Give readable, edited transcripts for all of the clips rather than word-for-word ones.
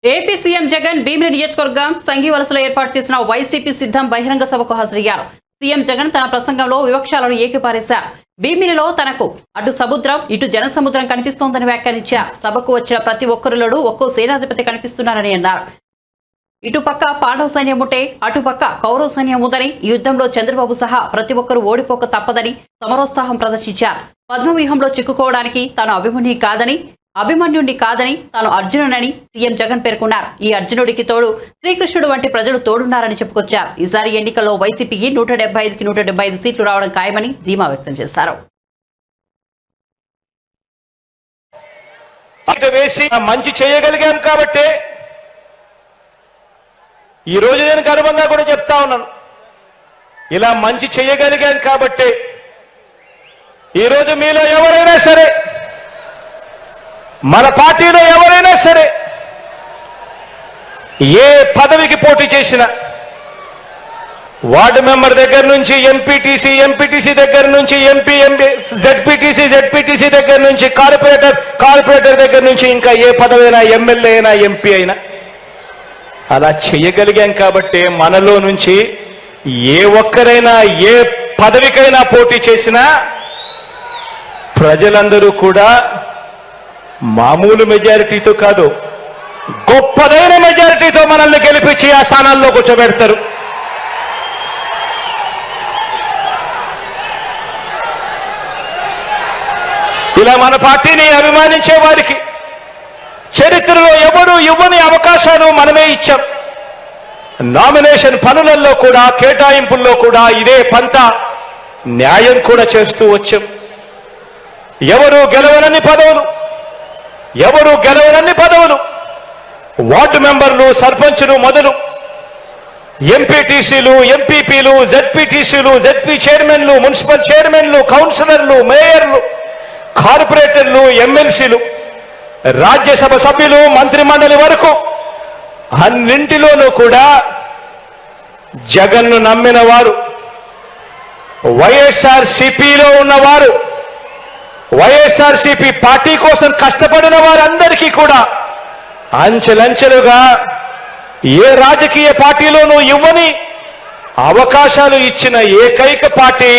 AP CM Jagan Bheemili నియోజకవర్గం సంఘీవలసలో ఏర్పాటు చేసిన వైసీపీ సిద్ధం బహిరంగ సభకు హాజరయ్యారు. సీఎం జగన్ తన ప్రసంగంలో వివక్షాలను ఏకిపారేశారు. భీమిలిలో తనకు అటు సముద్రం ఇటు జనసముద్రం కనిపిస్తోందని వ్యాఖ్యానించారు. సభకు వచ్చిన ప్రతి ఒక్కరిలోనూ ఒక్కో సేనాధిపతి కనిపిస్తున్నారని అన్నారు. ఇటుపక్క పాండవ సైన్యం ఉంటే అటుపక్క కౌరవ సైన్యం ఉందని, ఈ యుద్ధంలో చంద్రబాబు సహా ప్రతి ఒక్కరూ ఓడిపోక తప్పదని సమరోత్సాహం ప్రదర్శించారు. పద్మవ్యూహంలో చిక్కుకోవడానికి తాను అభిమన్యుడిని కాదని తాను అర్జునుడని సీఎం జగన్ పేర్కొన్నారు. ఈ అర్జునుడికి తోడు శ్రీకృష్ణుడు వంటి ప్రజలు తోడున్నారని చెప్పుకొచ్చారు. ఈసారి ఎన్నికల్లో వైసీపీకి 175కి 175 సీట్లు రావడం ఖాయమని ధీమా వ్యక్తం చేశారు. మంచి చేయగలిగాం కాబట్టి ఈ రోజు నేను గర్వంగా కూడా చెప్తా ఉన్నాను. ఇలా మంచి చేయగలిగాం కాబట్టి ఈ రోజు మీలో ఎవరైనా సరే, మన పార్టీలో ఎవరైనా సరే ఏ పదవికి పోటీ చేసినా, వార్డు మెంబర్ దగ్గర నుంచి ఎంపీటీసీ దగ్గర నుంచి ఎంపీ జెడ్పీటీసీ దగ్గర నుంచి కార్పొరేటర్ దగ్గర నుంచి ఇంకా ఏ పదవి అయినా, ఎమ్మెల్యే అయినా, ఎంపీ అయినా అలా చేయగలిగాం కాబట్టి మనలో నుంచి ఏ ఒక్కరైనా ఏ పదవికైనా పోటీ చేసినా ప్రజలందరూ కూడా మామూలు మెజారిటీతో కాదు, గొప్పదైన మెజారిటీతో మనల్ని గెలిపించి ఆ స్థానాల్లో కూర్చోబెడతారు. ఇలా మన పార్టీని అభిమానించే వారికి చరిత్రలో ఎవరు ఇవ్వని అవకాశాలు మనమే ఇచ్చాం. నామినేషన్ పనులలో కూడా, కేటాయింపుల్లో కూడా ఇదే పంత న్యాయం కూడా చేస్తూ వచ్చాం. ఎవరు గెలవనన్ని పదవులు వార్డు మెంబర్లు, సర్పంచులు మొదలు ఎంపీటీసీలు, ఎంపీపీలు, జెడ్పీటీసీలు, జెడ్పీ చైర్మన్లు, మున్సిపల్ చైర్మన్లు, కౌన్సిలర్లు, మేయర్లు, కార్పొరేటర్లు, ఎమ్మెల్సీలు, రాజ్యసభ సభ్యులు, మంత్రిమండలి వరకు అన్నింటిలోనూ కూడా జగన్ను నమ్మిన వారు, వైఎస్ఆర్సీపీలో ఉన్నవారు, వైఎస్ఆర్సీపీ పార్టీ కోసం కష్టపడిన వారందరికీ కూడా అంచెలంచెలుగా ఏ రాజకీయ పార్టీలోనూ ఇవ్వని అవకాశాలు ఇచ్చిన ఏకైక పార్టీ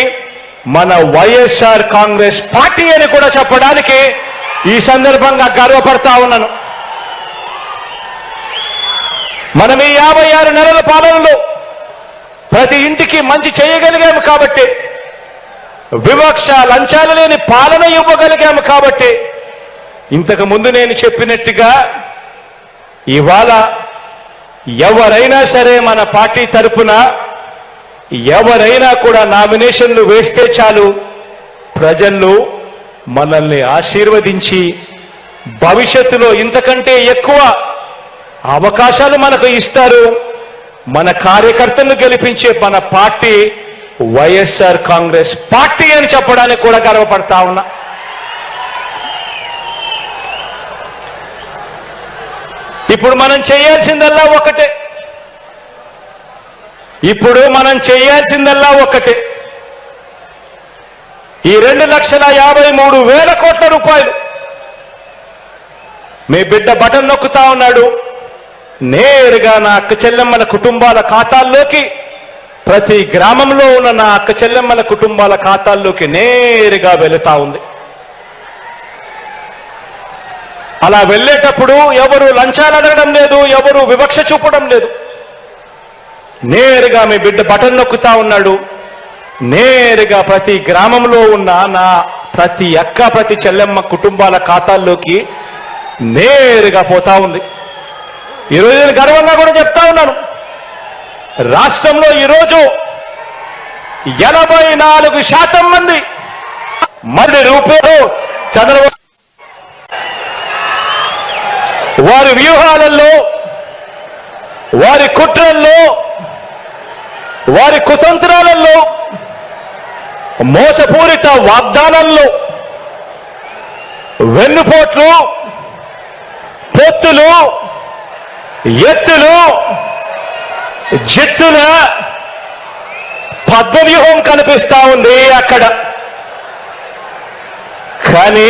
మన వైఎస్ఆర్ కాంగ్రెస్ పార్టీ అని కూడా చెప్పడానికి ఈ సందర్భంగా గర్వపడతా ఉన్నాను. మనం ఈ 56 నెలల పాలనలో ప్రతి ఇంటికి మంచి చేయగలిగాము కాబట్టి, వివక్ష లంచాలు లేని పాలన ఇవ్వగలిగాము కాబట్టి, ఇంతకు ముందు నేను చెప్పినట్టుగా ఇవాళ ఎవరైనా సరే మన పార్టీ తరపున ఎవరైనా కూడా నామినేషన్లు వేస్తే చాలు, ప్రజలు మనల్ని ఆశీర్వదించి భవిష్యత్తులో ఇంతకంటే ఎక్కువ అవకాశాలు మనకు ఇస్తారు. మన కార్యకర్తలను గెలిపించే మన పార్టీ వైఎస్ఆర్ కాంగ్రెస్ పార్టీ అని చెప్పడానికి కూడా గర్వపడతా ఉన్నా. ఇప్పుడు మనం చేయాల్సిందల్లా ఒకటే. ఈ 2,53,000 కోట్ల రూపాయలు మీ బిడ్డ బటన్ నొక్కుతా ఉన్నాడు, నేరుగా నా అక్క చెల్లెమ్మల కుటుంబాల ఖాతాల్లోకి, ప్రతి గ్రామంలో ఉన్న నా అక్క చెల్లెమ్మల కుటుంబాల ఖాతాల్లోకి నేరుగా వెళుతా ఉంది. అలా వెళ్ళేటప్పుడు ఎవరు లంచాలు అడగడం లేదు, ఎవరు వివక్ష చూపడం లేదు. నేరుగా మీ బిడ్డ బటన్ నొక్కుతా ఉన్నాడు, నేరుగా ప్రతి గ్రామంలో ఉన్న నా ప్రతి అక్క, ప్రతి చెల్లెమ్మ కుటుంబాల ఖాతాల్లోకి నేరుగా పోతా ఉంది. ఈరోజు నేను గర్వంగా కూడా చెప్తా ఉన్నాను, రాష్ట్రంలో ఈరోజు 84% మంది మరి రూపాయలు చంద్రబాబు వారి వ్యూహాలలో, వారి కుట్రల్లో, వారి కుతంత్రాలలో, మోసపూరిత వాగ్దానాల్లో, వెన్నుపోట్లు, పొత్తులు, ఎత్తులు, జిత్తుల పద్మవ్యూహం కనిపిస్తా ఉంది అక్కడ. కానీ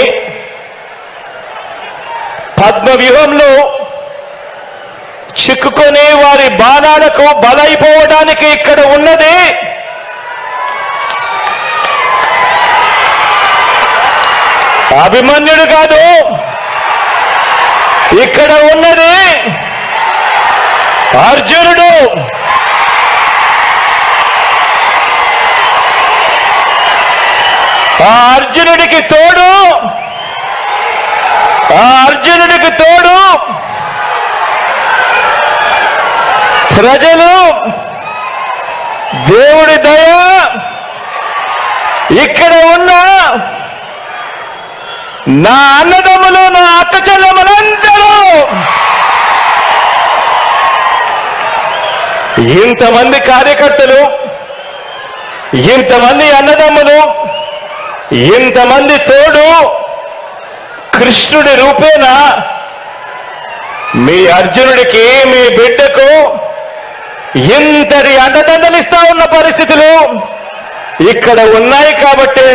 పద్మవ్యూహంలో చిక్కుకొని వారి బాణాలకు బలైపోవడానికి ఇక్కడ ఉన్నది అభిమన్యుడు కాదు, ఇక్కడ ఉన్నది అర్జునుడు. ఆ అర్జునుడికి తోడు ప్రజలు, దేవుడి దయ, ఇక్కడ ఉన్న నా అన్నదమ్ములు, నా అక్క చెల్లెమ్మలందరూ, ఇంతమంది కార్యకర్తలు, ఇంతమంది అన్నదమ్ములు, ఇంతమంది తోడు కృష్ణుడి రూపేణ మీ అర్జునుడికి, మీ బిడ్డకు ఇంతటి అండదండలిస్తా ఉన్న పరిస్థితులు ఇక్కడ ఉన్నాయి కాబట్టి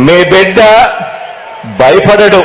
మీ బిడ్డ భయపడడు.